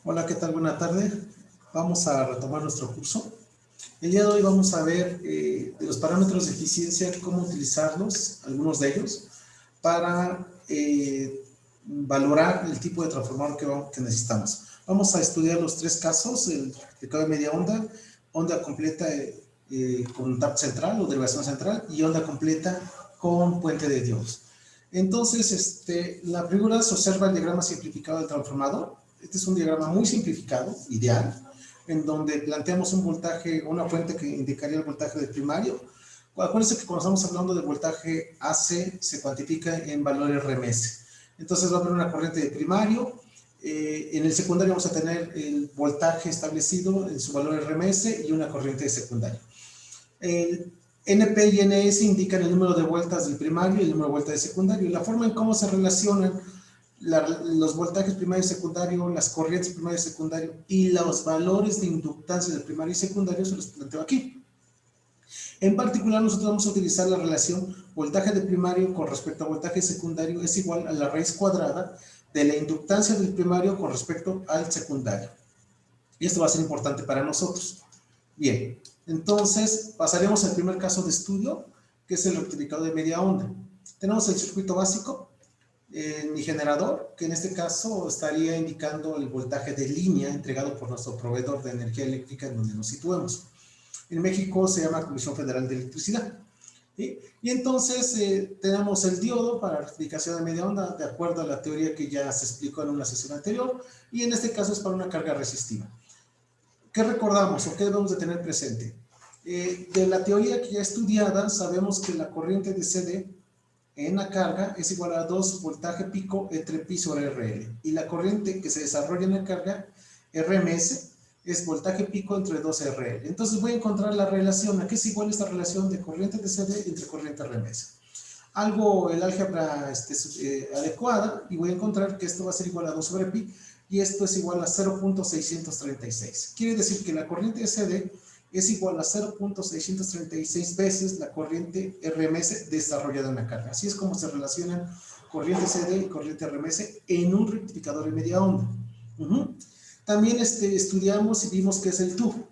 Hola, ¿qué tal? Buena tarde. Vamos a retomar nuestro curso. El día de hoy vamos a ver de los parámetros de eficiencia, cómo utilizarlos, algunos de ellos, para valorar el tipo de transformador que necesitamos. Vamos a estudiar los tres casos, el rectificador de media onda, onda completa con tap central o derivación central y onda completa con puente de diodos. Entonces, la figura se observa el diagrama simplificado del transformador. Este es un diagrama muy simplificado, ideal, en donde planteamos un voltaje, una fuente que indicaría el voltaje del primario. Acuérdense que cuando estamos hablando de voltaje AC, se cuantifica en valores RMS. Entonces va a haber una corriente de primario. En el secundario vamos a tener el voltaje establecido en su valor RMS y una corriente de secundario. El NP y NS indican el número de vueltas del primario y el número de vueltas del secundario. La forma en cómo se relacionan los voltajes primario y secundario, las corrientes primario y secundario y los valores de inductancia del primario y secundario se los planteo aquí. En particular, nosotros vamos a utilizar la relación voltaje de primario con respecto a voltaje secundario es igual a la raíz cuadrada de la inductancia del primario con respecto al secundario. Y esto va a ser importante para nosotros. Bien, entonces pasaremos al primer caso de estudio, que es el rectificador de media onda. Tenemos el circuito básico, mi generador, que en este caso estaría indicando el voltaje de línea entregado por nuestro proveedor de energía eléctrica en donde nos situemos. En México se llama Comisión Federal de Electricidad. ¿Sí? Y entonces tenemos el diodo para rectificación de media onda, de acuerdo a la teoría que ya se explicó en una sesión anterior, y en este caso es para una carga resistiva. ¿Qué recordamos o qué debemos de tener presente? De la teoría que ya estudiada, sabemos que la corriente de CD en la carga es igual a 2 voltaje pico entre pi sobre RL. Y la corriente que se desarrolla en la carga, RMS, es voltaje pico entre 2 RL. Entonces voy a encontrar la relación. ¿A qué es igual esta relación de corriente de CD entre corriente RMS? Algo, el álgebra adecuada, y voy a encontrar que esto va a ser igual a 2 sobre pi, y esto es igual a 0.636. Quiere decir que la corriente de CD es igual a 0.636 veces la corriente RMS desarrollada en la carga. Así es como se relacionan corriente CD y corriente RMS en un rectificador de media onda. También estudiamos y vimos qué es el TU,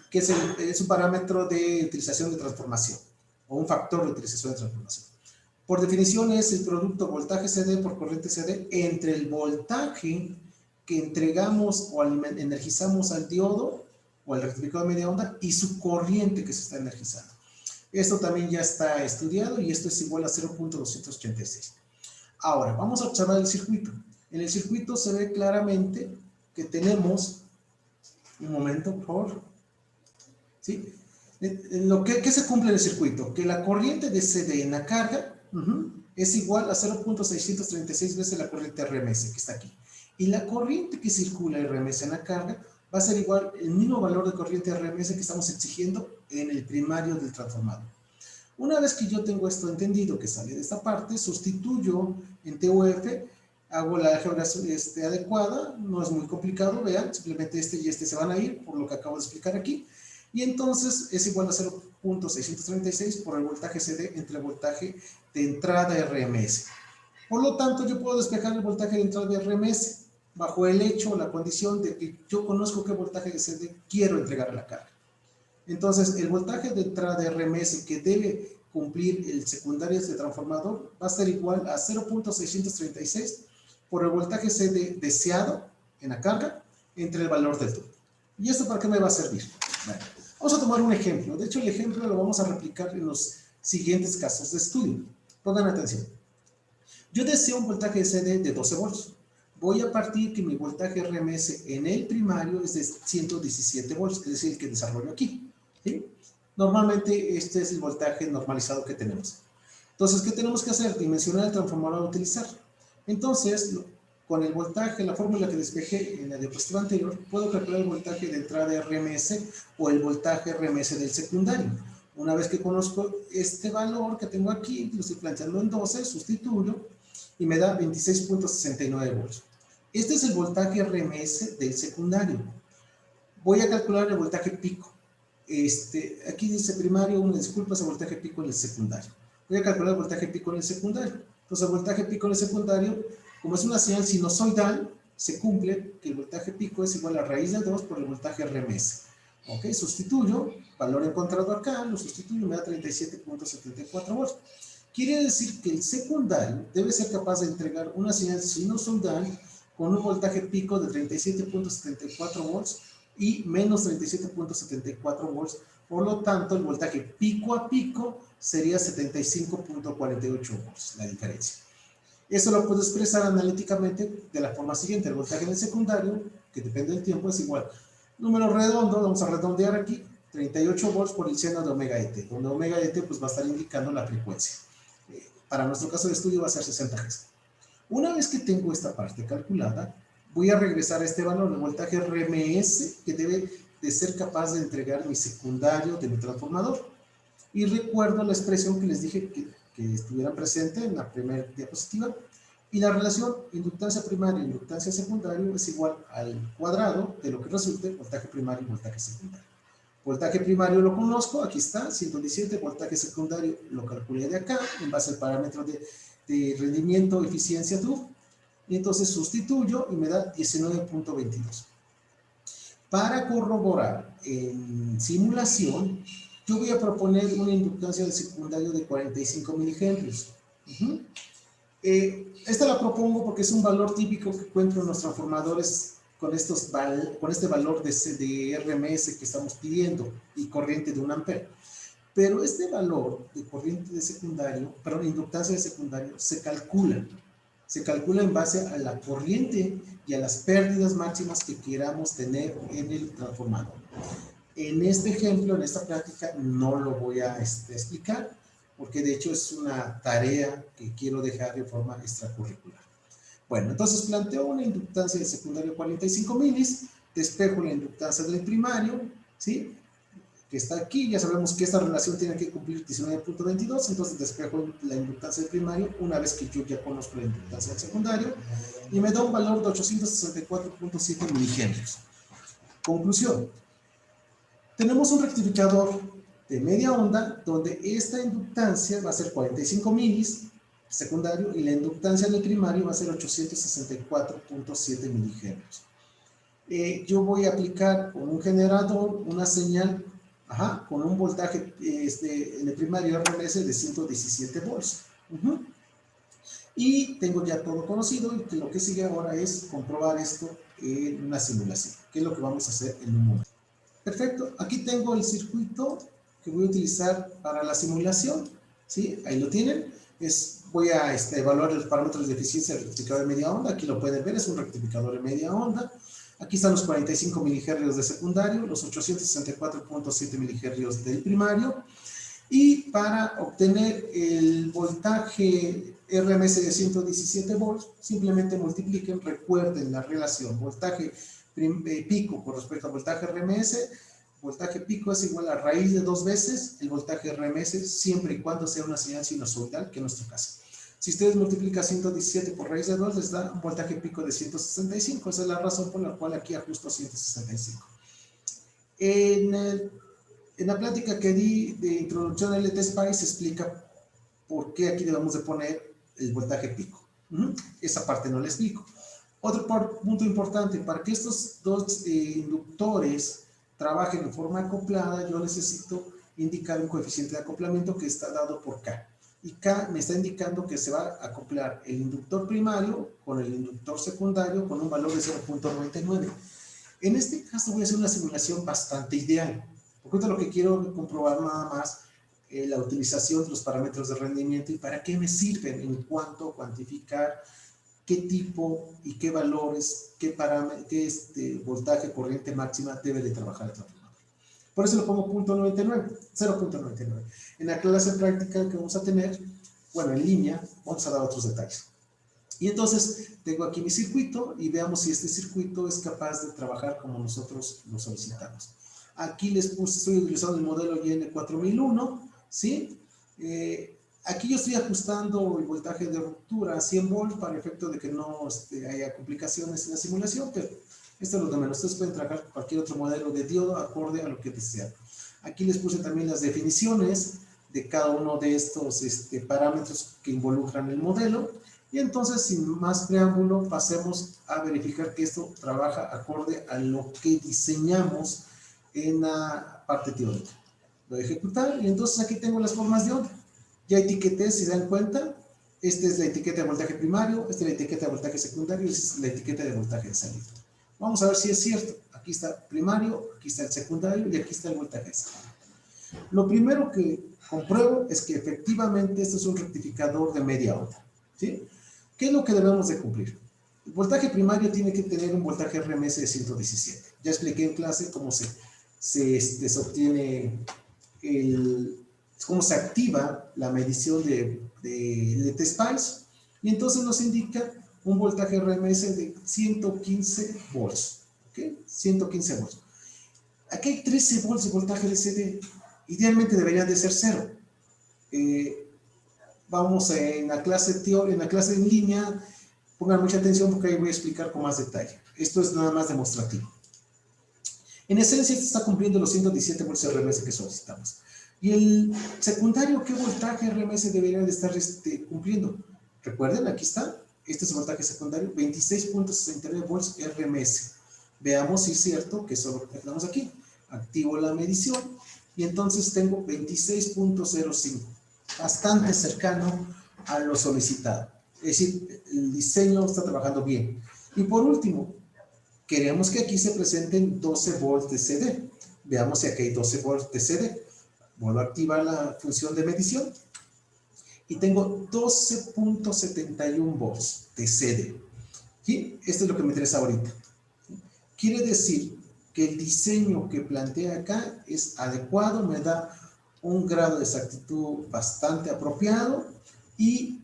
que es un parámetro de utilización de transformación, o un factor de utilización de transformación. Por definición es el producto voltaje CD por corriente CD entre el voltaje que entregamos o energizamos al diodo o al rectificador de media onda y su corriente que se está energizando. Esto también ya está estudiado y esto es igual a 0.286. Ahora, vamos a observar el circuito. En el circuito se ve claramente que tenemos, un momento por favor, ¿sí? ¿Qué se cumple en el circuito? Que la corriente de CD en la carga es igual a 0.636 veces la corriente RMS que está aquí. Y la corriente que circula RMS en la carga va a ser igual el mismo valor de corriente RMS que estamos exigiendo en el primario del transformador. Una vez que yo tengo esto entendido, que sale de esta parte, sustituyo en TUF, hago la álgebra adecuada, no es muy complicado, vean, simplemente este y este se van a ir, por lo que acabo de explicar aquí, y entonces es igual a 0.636 por el voltaje CD entre el voltaje de entrada RMS. Por lo tanto, yo puedo despejar el voltaje de entrada de RMS bajo el hecho o la condición de que yo conozco qué voltaje de CD quiero entregar a la carga. Entonces, el voltaje de entrada de RMS que debe cumplir el secundario de este transformador va a ser igual a 0.636 por el voltaje CD deseado en la carga entre el valor del TU. ¿Y esto para qué me va a servir? Bueno, vamos a tomar un ejemplo. De hecho, el ejemplo lo vamos a replicar en los siguientes casos de estudio. Pongan atención. Yo deseo un voltaje de CD de 12 volts. Voy a partir que mi voltaje RMS en el primario es de 117 volts, es decir, el que desarrollo aquí. ¿Sí? Normalmente este es el voltaje normalizado que tenemos. Entonces, ¿qué tenemos que hacer? Dimensionar el transformador a utilizar. Entonces, con el voltaje, la fórmula que despejé en la diapositiva anterior, puedo calcular el voltaje de entrada RMS o el voltaje RMS del secundario. Una vez que conozco este valor que tengo aquí, lo estoy planteando en 12, sustituyo y me da 26.69 volts. Este es el voltaje RMS del secundario. Voy a calcular el voltaje pico. Aquí dice primario, una disculpa, es el voltaje pico en el secundario. Voy a calcular el voltaje pico en el secundario. Entonces, el voltaje pico en el secundario, como es una señal sinusoidal, se cumple que el voltaje pico es igual a raíz de 2 por el voltaje RMS. Ok, sustituyo, valor encontrado acá, lo sustituyo, me da 37.74 volts. Quiere decir que el secundario debe ser capaz de entregar una señal sinusoidal con un voltaje pico de 37.74 volts y menos 37.74 volts. Por lo tanto, el voltaje pico a pico sería 75.48 volts, la diferencia. Eso lo puedo expresar analíticamente de la forma siguiente. El voltaje en el secundario, que depende del tiempo, es igual. Número redondo, vamos a redondear aquí, 38 volts por el seno de omega et, donde omega et pues, va a estar indicando la frecuencia. Para nuestro caso de estudio va a ser 60 Hz. Una vez que tengo esta parte calculada, voy a regresar a este valor de voltaje RMS que debe de ser capaz de entregar mi secundario de mi transformador. Y recuerdo la expresión que les dije que estuvieran presente en la primera diapositiva. Y la relación inductancia primaria e inductancia secundaria es igual al cuadrado de lo que resulte voltaje primario y voltaje secundario. Voltaje primario lo conozco, aquí está, 117, voltaje secundario lo calculé de acá, en base al parámetro de rendimiento, eficiencia TUF, y entonces sustituyo y me da 19.22. Para corroborar en simulación, yo voy a proponer una inductancia de secundario de 45 milihenrios. Esta la propongo porque es un valor típico que encuentro en los transformadores con este valor de RMS que estamos pidiendo y corriente de 1 ampere. Pero este valor de corriente de secundario, perdón, inductancia de secundario, se calcula en base a la corriente y a las pérdidas máximas que queramos tener en el transformador. En este ejemplo, en esta práctica, no lo voy a explicar, porque de hecho es una tarea que quiero dejar de forma extracurricular. Bueno, entonces planteo una inductancia de secundario 45 milis, despejo la inductancia del primario, ¿sí? Que está aquí, ya sabemos que esta relación tiene que cumplir 19.22, entonces despejo la inductancia del primario una vez que yo ya conozco la inductancia del secundario, y me da un valor de 864.7 milihenrios. Conclusión. Tenemos un rectificador de media onda donde esta inductancia va a ser 45 milis secundario y la inductancia del primario va a ser 864.7 milihenrios. Yo voy a aplicar con un generador una señal con un voltaje en el primario RMS de 117 volts. Y tengo ya todo conocido y lo que sigue ahora es comprobar esto en una simulación, que es lo que vamos a hacer en un momento. Perfecto, aquí tengo el circuito que voy a utilizar para la simulación, ¿sí? Ahí lo tienen. Voy a evaluar los parámetros de eficiencia del rectificador de media onda. Aquí lo pueden ver, es un rectificador de media onda. Aquí están los 45 miliherrios de secundario, los 864.7 miliherrios del primario. Y para obtener el voltaje RMS de 117 volts, simplemente multipliquen, recuerden la relación voltaje pico con respecto al voltaje RMS. Voltaje pico es igual a raíz de 2 veces el voltaje RMS, siempre y cuando sea una señal sinusoidal, que es nuestro caso. Si ustedes multiplican 117 por raíz de 2, les da un voltaje pico de 165. Esa es la razón por la cual aquí ajusto 165. En la plática que di de introducción al LT-SPICE se explica por qué aquí debemos de poner el voltaje pico. Esa parte no la explico. Otro punto importante, para que estos dos inductores trabajen en forma acoplada, yo necesito indicar un coeficiente de acoplamiento que está dado por K. Y K me está indicando que se va a acoplar el inductor primario con el inductor secundario con un valor de 0.99. En este caso voy a hacer una simulación bastante ideal, porque lo que quiero comprobar nada más la utilización de los parámetros de rendimiento y para qué me sirven en cuanto a cuantificar qué tipo y qué valores, qué voltaje, corriente máxima debe de trabajar el transformador. Por eso lo pongo 0.99. En la clase práctica que vamos a tener, bueno, en línea, vamos a dar otros detalles. Y entonces tengo aquí mi circuito y veamos si este circuito es capaz de trabajar como nosotros lo solicitamos. Aquí les puse, estoy utilizando el modelo IN4001, ¿sí? Aquí yo estoy ajustando el voltaje de ruptura a 100 volts para el efecto de que no haya complicaciones en la simulación, pero esto es lo de menos. Ustedes pueden trabajar con cualquier otro modelo de diodo acorde a lo que desean. Aquí les puse también las definiciones de cada uno de estos parámetros que involucran el modelo. Y entonces, sin más preámbulo, pasemos a verificar que esto trabaja acorde a lo que diseñamos en la parte teórica. Lo voy a ejecutar y entonces aquí tengo las formas de onda. Ya etiqueté, si se dan cuenta, esta es la etiqueta de voltaje primario, esta es la etiqueta de voltaje secundario y esta es la etiqueta de voltaje de salida. Vamos a ver si es cierto. Aquí está primario, aquí está el secundario y aquí está el voltaje de salida. Lo primero que compruebo es que efectivamente esto es un rectificador de media onda, ¿sí? ¿Qué es lo que debemos de cumplir? El voltaje primario tiene que tener un voltaje RMS de 117. Ya expliqué en clase cómo se obtiene cómo se activa la medición de LTSpice, y entonces nos indica un voltaje RMS de 115 volts, ¿ok? 115 volts. Aquí hay 13 volts de voltaje DC. Idealmente deberían de ser 0. Vamos en la clase en línea, pongan mucha atención porque ahí voy a explicar con más detalle. Esto es nada más demostrativo. En esencia, esto está cumpliendo los 117 volts RMS que solicitamos. Y el secundario, ¿qué voltaje RMS debería de estar cumpliendo? Recuerden, aquí está, este es el voltaje secundario, 26.69 volts RMS. Veamos si es cierto que eso lo tenemos aquí. Activo la medición y entonces tengo 26.05, bastante cercano a lo solicitado. Es decir, el diseño está trabajando bien. Y por último, queremos que aquí se presenten 12 volts de CD. Veamos si aquí hay 12 volts de CD. Vuelvo a activar la función de medición y tengo 12.71 volts de CD. ¿Sí? Esto es lo que me interesa ahorita. Quiere decir que el diseño que plantea acá es adecuado, me da un grado de exactitud bastante apropiado y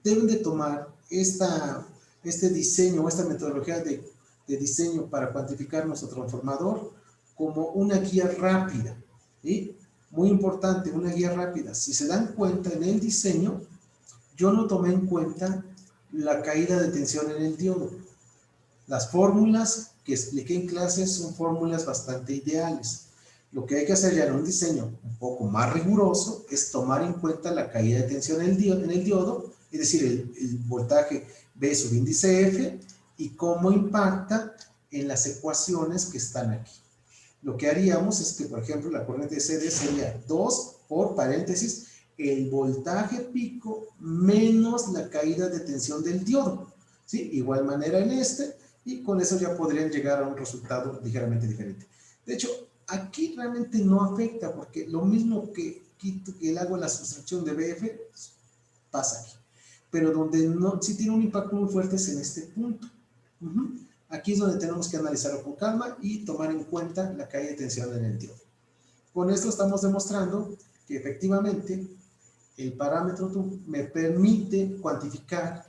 deben de tomar este diseño, esta metodología de diseño para cuantificar nuestro transformador como una guía rápida, ¿sí? Muy importante, una guía rápida. Si se dan cuenta en el diseño, yo no tomé en cuenta la caída de tensión en el diodo. Las fórmulas que expliqué en clases son fórmulas bastante ideales. Lo que hay que hacer ya en un diseño un poco más riguroso es tomar en cuenta la caída de tensión en el diodo, es decir, el voltaje B sub índice F y cómo impacta en las ecuaciones que están aquí. Lo que haríamos es que, por ejemplo, la corriente de CD sería 2 por paréntesis el voltaje pico menos la caída de tensión del diodo, ¿sí? Igual manera en y con eso ya podrían llegar a un resultado ligeramente diferente. De hecho, aquí realmente no afecta porque lo mismo que le hago la sustracción de BF pasa aquí. Pero donde no, sí tiene un impacto muy fuerte es en este punto. Aquí es donde tenemos que analizarlo con calma y tomar en cuenta la caída de tensión en el diodo. Con esto estamos demostrando que efectivamente el parámetro me permite cuantificar,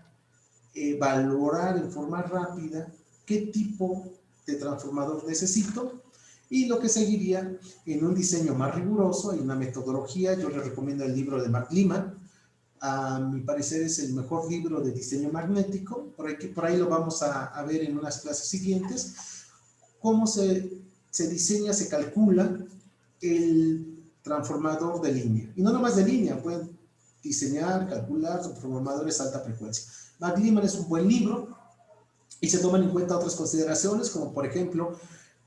valorar en forma rápida qué tipo de transformador necesito y lo que seguiría en un diseño más riguroso. Hay una metodología, yo les recomiendo el libro de Mark Liman. A mi parecer es el mejor libro de diseño magnético, por ahí lo vamos a ver en unas clases siguientes, cómo se diseña, se calcula el transformador de línea. Y no nomás de línea, pueden diseñar, calcular transformadores de alta frecuencia. Mark Liman es un buen libro y se toman en cuenta otras consideraciones, como por ejemplo,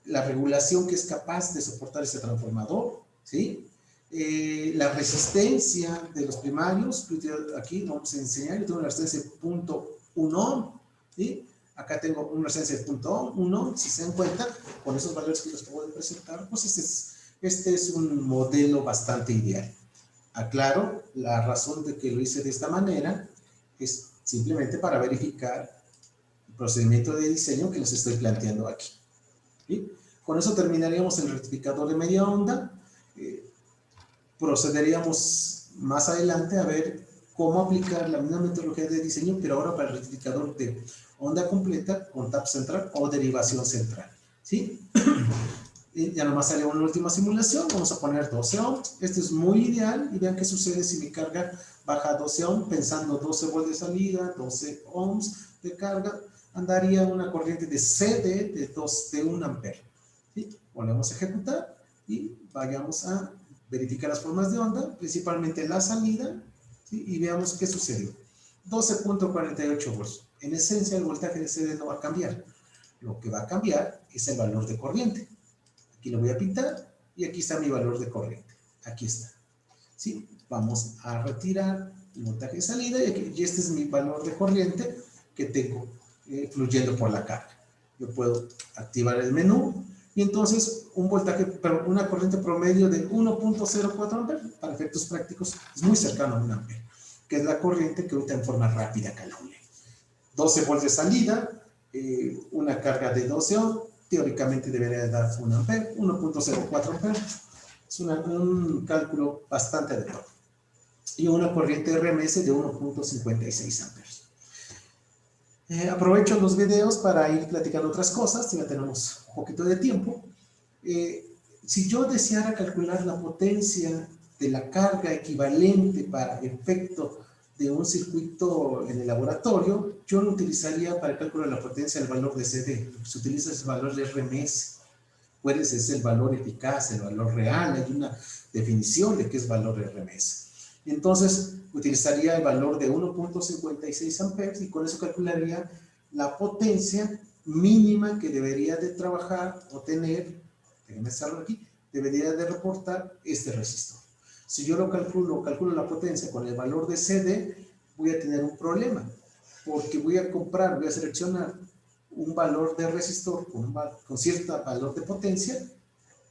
la regulación que es capaz de soportar este transformador, ¿sí? La resistencia de los primarios, aquí vamos a enseñar, yo tengo una resistencia de 0.1 ohm, ¿sí? Acá tengo una resistencia de 0.1 ohm, si se dan cuenta, con esos valores que les puedo presentar, pues este es un modelo bastante ideal. Aclaro, la razón de que lo hice de esta manera es simplemente para verificar el procedimiento de diseño que les estoy planteando aquí, ¿sí? Con eso terminaríamos el rectificador de media onda. Procederíamos más adelante a ver cómo aplicar la misma metodología de diseño, pero ahora para el rectificador de onda completa con tap central o derivación central, ¿sí? Ya nomás salió una última simulación, vamos a poner 12 ohms, esto es muy ideal y vean qué sucede si mi carga baja a 12 ohms, pensando 12 volts de salida, 12 ohms de carga, andaría una corriente de CD de 1 ampere, ¿sí? Volvemos a ejecutar y vayamos a verificar las formas de onda, principalmente la salida, ¿sí? Y veamos qué sucedió. 12.48 volts. En esencia, el voltaje de CD no va a cambiar. Lo que va a cambiar es el valor de corriente. Aquí lo voy a pintar y aquí está mi valor de corriente. Aquí está. ¿Sí? Vamos a retirar el voltaje de salida y este es mi valor de corriente que tengo fluyendo por la carga. Yo puedo activar el menú y entonces una corriente promedio de 1.04 amperes, para efectos prácticos, es muy cercano a 1 ampere, que es la corriente que ahorita en forma rápida calcule. 12 volts de salida, una carga de 12 ohms, teóricamente debería dar 1 ampere, 1.04 amperes. Es un cálculo bastante adecuado. Y una corriente RMS de 1.56 amperes. Aprovecho los videos para ir platicando otras cosas, ya tenemos un poquito de tiempo. Si yo deseara calcular la potencia de la carga equivalente para efecto de un circuito en el laboratorio, yo lo utilizaría para el cálculo de la potencia del valor de CD. Lo que se utiliza es el valor de RMS. Pues es el valor eficaz, el valor real, hay una definición de qué es valor de RMS. Entonces, utilizaría el valor de 1.56 amperes y con eso calcularía la potencia mínima que debería de trabajar o tener, déjenme hacerlo aquí, debería de reportar este resistor. Si yo lo calculo la potencia con el valor de CD, voy a tener un problema, porque voy a seleccionar un valor de resistor con cierto valor de potencia,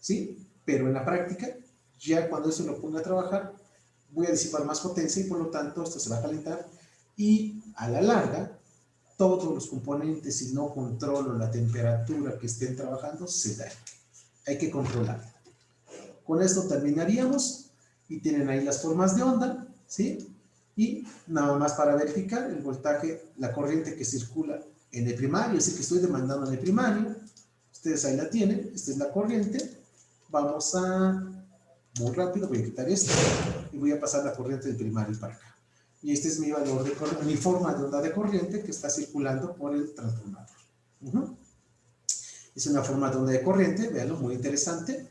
¿sí? Pero en la práctica, ya cuando eso lo ponga a trabajar, voy a disipar más potencia y por lo tanto esto se va a calentar y a la larga, todos los componentes, si no controlo la temperatura que estén trabajando, se dañan. Hay que controlarlo. Con esto terminaríamos y tienen ahí las formas de onda, ¿sí? Y nada más para verificar el voltaje, la corriente que circula en el primario, así que estoy demandando en el primario, ustedes ahí la tienen, esta es la corriente, vamos a, muy rápido, voy a quitar esto y voy a pasar la corriente del primario para acá. Y este es mi valor de corriente, mi forma de onda de corriente que está circulando por el transformador. Es una forma de onda de corriente, véanlo, muy interesante.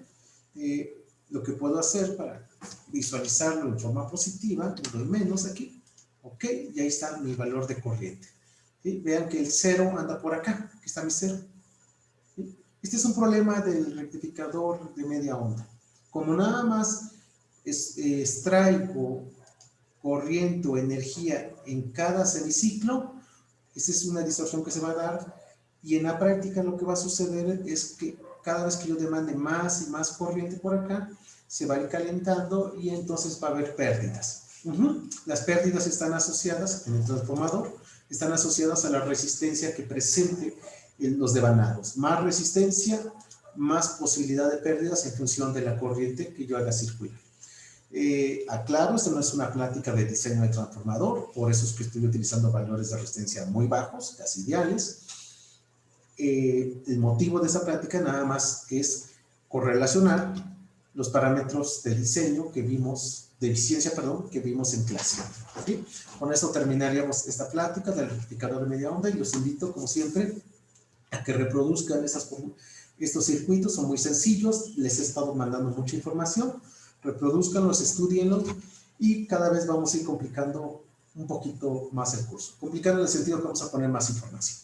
Lo que puedo hacer para visualizarlo en forma positiva, le doy menos aquí, ok, y ahí está mi valor de corriente. ¿Sí? Vean que el cero anda por acá, aquí está mi cero. ¿Sí? Este es un problema del rectificador de media onda. Como nada más extraigo corriente o energía en cada semiciclo, esa es una distorsión que se va a dar, y en la práctica lo que va a suceder es que cada vez que yo demande más y más corriente por acá, se va a ir calentando y entonces va a haber pérdidas. Las pérdidas están asociadas en el transformador, están asociadas a la resistencia que presente en los devanados. Más resistencia, más posibilidad de pérdidas en función de la corriente que yo haga circular. Aclaro, esto no es una plática de diseño de transformador, por eso es que estoy utilizando valores de resistencia muy bajos, casi ideales. El motivo de esa plática nada más es correlacionar los parámetros de diseño que vimos, de eficiencia, perdón, que vimos en clase. ¿Sí? Con eso terminaríamos esta plática del rectificador de media onda y los invito, como siempre, a que reproduzcan estos circuitos, son muy sencillos, les he estado mandando mucha información, reproduzcanlos, estudienlos y cada vez vamos a ir complicando un poquito más el curso. Complicando en el sentido que vamos a poner más información.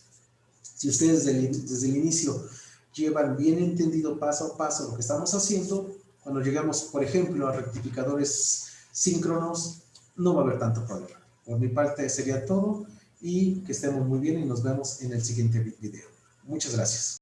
Si ustedes desde el inicio llevan bien entendido paso a paso lo que estamos haciendo, cuando llegamos, por ejemplo, a rectificadores síncronos, no va a haber tanto problema. Por mi parte sería todo y que estemos muy bien y nos vemos en el siguiente video. Muchas gracias.